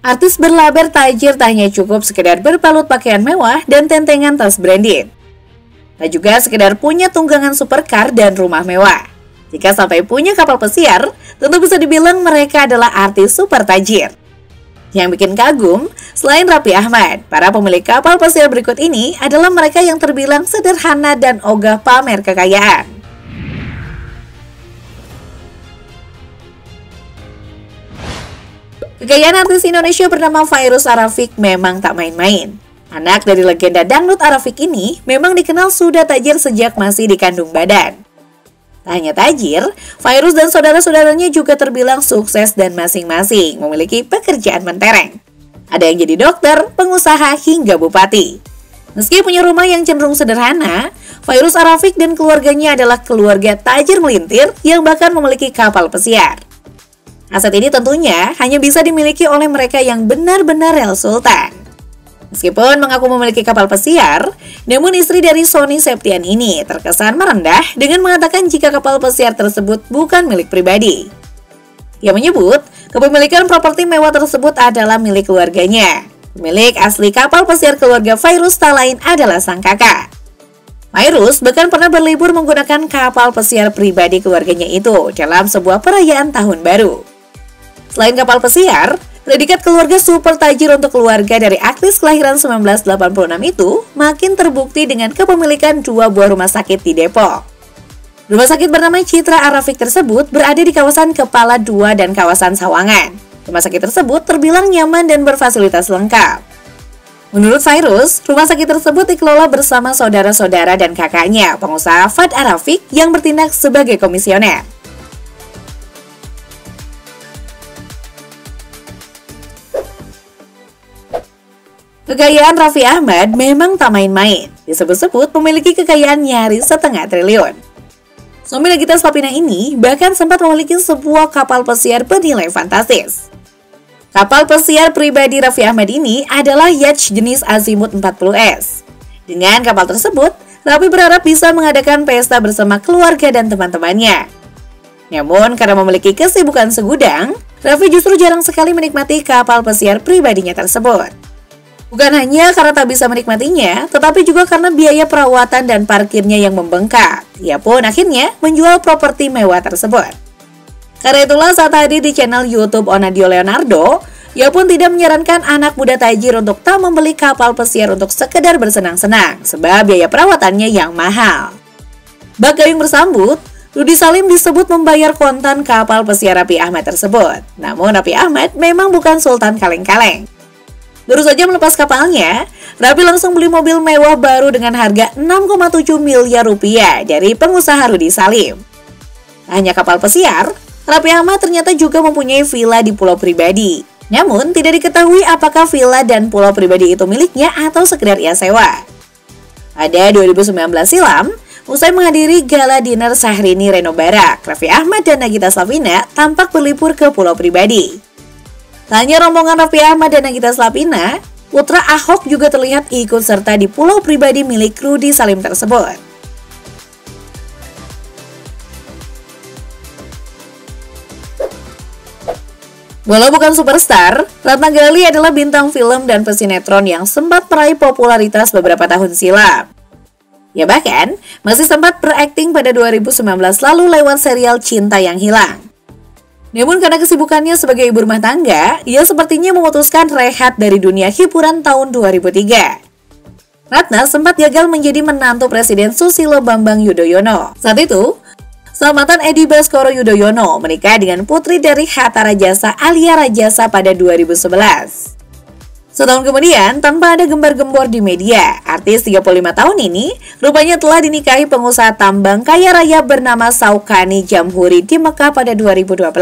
Artis berlaber tajir tak hanya cukup sekedar berbalut pakaian mewah dan tentengan tas branded. Tak juga sekedar punya tunggangan supercar dan rumah mewah. Jika sampai punya kapal pesiar, tentu bisa dibilang mereka adalah artis super tajir. Yang bikin kagum, selain Raffi Ahmad, para pemilik kapal pesiar berikut ini adalah mereka yang terbilang sederhana dan ogah pamer kekayaan. Kekayaan artis Indonesia bernama Fairuz Arafik memang tak main-main. Anak dari legenda dangdut Arafik ini memang dikenal sudah tajir sejak masih dikandung badan. Tak hanya tajir, Fairuz dan saudara-saudaranya juga terbilang sukses dan masing-masing memiliki pekerjaan mentereng. Ada yang jadi dokter, pengusaha, hingga bupati. Meski punya rumah yang cenderung sederhana, Fairuz Arafik dan keluarganya adalah keluarga tajir melintir yang bahkan memiliki kapal pesiar. Aset ini tentunya hanya bisa dimiliki oleh mereka yang benar-benar real sultan. Meskipun mengaku memiliki kapal pesiar, namun istri dari Sony Septian ini terkesan merendah dengan mengatakan jika kapal pesiar tersebut bukan milik pribadi. Ia menyebut kepemilikan properti mewah tersebut adalah milik keluarganya. Pemilik asli kapal pesiar keluarga Fairuz tak lain adalah sang kakak. Fairuz bahkan pernah berlibur menggunakan kapal pesiar pribadi keluarganya itu dalam sebuah perayaan tahun baru. Selain kapal pesiar, predikat keluarga super tajir untuk keluarga dari artis kelahiran 1986 itu makin terbukti dengan kepemilikan 2 buah rumah sakit di Depok. Rumah sakit bernama Citra Arafik tersebut berada di kawasan Kepala 2 dan kawasan Sawangan. Rumah sakit tersebut terbilang nyaman dan berfasilitas lengkap. Menurut Fairuz, rumah sakit tersebut dikelola bersama saudara-saudara dan kakaknya, pengusaha Fad Arafik yang bertindak sebagai komisioner. Kekayaan Raffi Ahmad memang tak main-main. Disebut-sebut memiliki kekayaan nyaris setengah triliun. Suami Nagita Slavina ini bahkan sempat memiliki sebuah kapal pesiar bernilai fantastis. Kapal pesiar pribadi Raffi Ahmad ini adalah yacht jenis Azimut 40S. Dengan kapal tersebut, Raffi berharap bisa mengadakan pesta bersama keluarga dan teman-temannya. Namun karena memiliki kesibukan segudang, Raffi justru jarang sekali menikmati kapal pesiar pribadinya tersebut. Bukan hanya karena tak bisa menikmatinya, tetapi juga karena biaya perawatan dan parkirnya yang membengkak. Ia pun akhirnya menjual properti mewah tersebut. Karena itulah saat hadir di channel YouTube Onadio Leonardo, ia pun tidak menyarankan anak muda tajir untuk tak membeli kapal pesiar untuk sekedar bersenang-senang, sebab biaya perawatannya yang mahal. Bak Gayung bersambut, Rudy Salim disebut membayar kontan kapal pesiar Raffi Ahmad tersebut. Namun Raffi Ahmad memang bukan sultan kaleng-kaleng. Baru saja melepas kapalnya, Raffi langsung beli mobil mewah baru dengan harga 6,7 miliar rupiah dari pengusaha Rudy Salim. Tak hanya kapal pesiar, Raffi Ahmad ternyata juga mempunyai villa di pulau pribadi. Namun, tidak diketahui apakah villa dan pulau pribadi itu miliknya atau sekedar ia sewa. Pada 2019 silam, usai menghadiri gala dinner Syahrini Reno Barak, Raffi Ahmad dan Nagita Slavina tampak berlibur ke pulau pribadi. Tak hanya rombongan Raffi Ahmad dan Nagita Slavina, putra Ahok juga terlihat ikut serta di pulau pribadi milik Rudy Salim tersebut. Walau bukan superstar, Ratna Gali adalah bintang film dan pesinetron yang sempat meraih popularitas beberapa tahun silam. Ia bahkan masih sempat berakting pada 2019 lalu lewat serial Cinta yang Hilang. Namun karena kesibukannya sebagai ibu rumah tangga, ia sepertinya memutuskan rehat dari dunia hiburan tahun 2003. Ratna sempat gagal menjadi menantu Presiden Susilo Bambang Yudhoyono. Saat itu, sang mantan Edi Baskoro Yudhoyono menikah dengan putri dari Hatta Rajasa Alia Rajasa pada 2011. Setahun kemudian, tanpa ada gembar-gembor di media, artis 35 tahun ini rupanya telah dinikahi pengusaha tambang kaya raya bernama Saukani Jamhuri di Mekah pada 2012.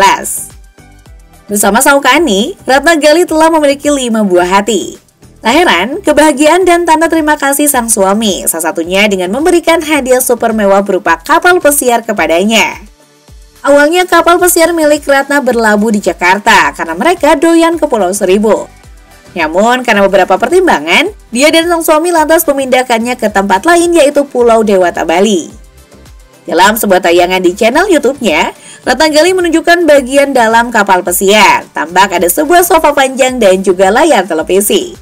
Bersama Saukani, Ratna Gali telah memiliki 5 buah hati. Tak heran, kebahagiaan dan tanda terima kasih sang suami, salah satunya dengan memberikan hadiah super mewah berupa kapal pesiar kepadanya. Awalnya kapal pesiar milik Ratna berlabuh di Jakarta karena mereka doyan ke Pulau Seribu. Namun, karena beberapa pertimbangan, dia dan sang suami lantas memindahkannya ke tempat lain yaitu Pulau Dewata Bali. Dalam sebuah tayangan di channel YouTube-nya, Ratna Gali menunjukkan bagian dalam kapal pesiar. Tampak ada sebuah sofa panjang dan juga layar televisi.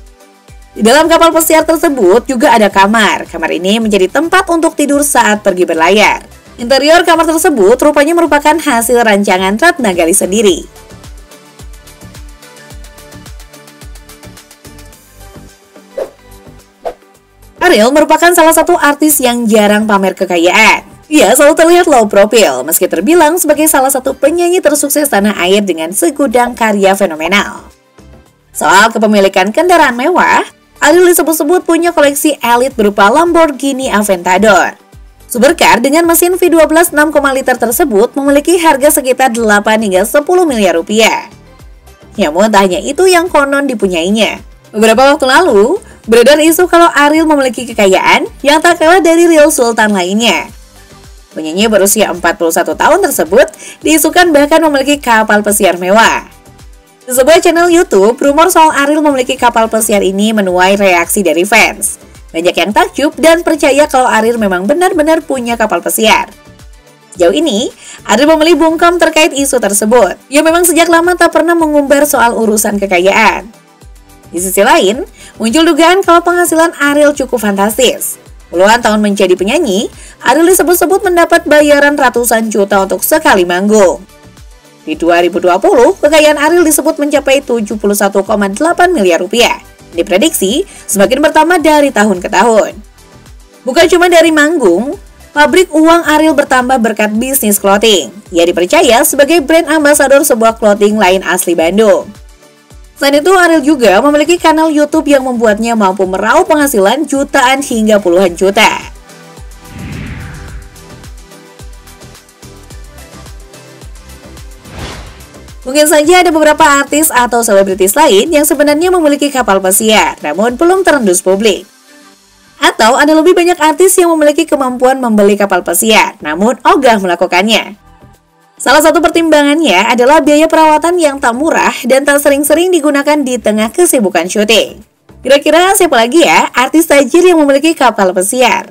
Di dalam kapal pesiar tersebut juga ada kamar. Kamar ini menjadi tempat untuk tidur saat pergi berlayar. Interior kamar tersebut rupanya merupakan hasil rancangan Ratna Gali sendiri. Ariel merupakan salah satu artis yang jarang pamer kekayaan. Ia selalu terlihat low profile, meski terbilang sebagai salah satu penyanyi tersukses tanah air dengan segudang karya fenomenal. Soal kepemilikan kendaraan mewah, Ariel disebut-sebut punya koleksi elit berupa Lamborghini Aventador. Supercar dengan mesin V12 6,5 liter tersebut memiliki harga sekitar 8 hingga 10 miliar rupiah. Namun tak hanya itu yang konon dipunyainya. Beberapa waktu lalu, beredar isu kalau Ariel memiliki kekayaan yang tak kalah dari real sultan lainnya. Penyanyi berusia 41 tahun tersebut diisukan bahkan memiliki kapal pesiar mewah. Di sebuah channel YouTube, rumor soal Ariel memiliki kapal pesiar ini menuai reaksi dari fans. Banyak yang takjub dan percaya kalau Ariel memang benar-benar punya kapal pesiar. Sejauh ini, Ariel memilih bungkam terkait isu tersebut. Ia memang sejak lama tak pernah mengumbar soal urusan kekayaan. Di sisi lain, muncul dugaan kalau penghasilan Ariel cukup fantastis. Puluhan tahun menjadi penyanyi, Ariel disebut-sebut mendapat bayaran ratusan juta untuk sekali manggung. Di 2020, kekayaan Ariel disebut mencapai 71,8 miliar rupiah. Diprediksi semakin bertambah dari tahun ke tahun. Bukan cuma dari manggung, pabrik uang Ariel bertambah berkat bisnis clothing. Ia dipercaya sebagai brand ambassador sebuah clothing lain asli Bandung. Selain itu, Ariel juga memiliki kanal YouTube yang membuatnya mampu meraup penghasilan jutaan hingga puluhan juta. Mungkin saja ada beberapa artis atau selebritis lain yang sebenarnya memiliki kapal pesiar, namun belum terendus publik. Atau ada lebih banyak artis yang memiliki kemampuan membeli kapal pesiar, namun ogah melakukannya. Salah satu pertimbangannya adalah biaya perawatan yang tak murah dan tak sering-sering digunakan di tengah kesibukan syuting. Kira-kira siapa lagi ya artis tajir yang memiliki kapal pesiar?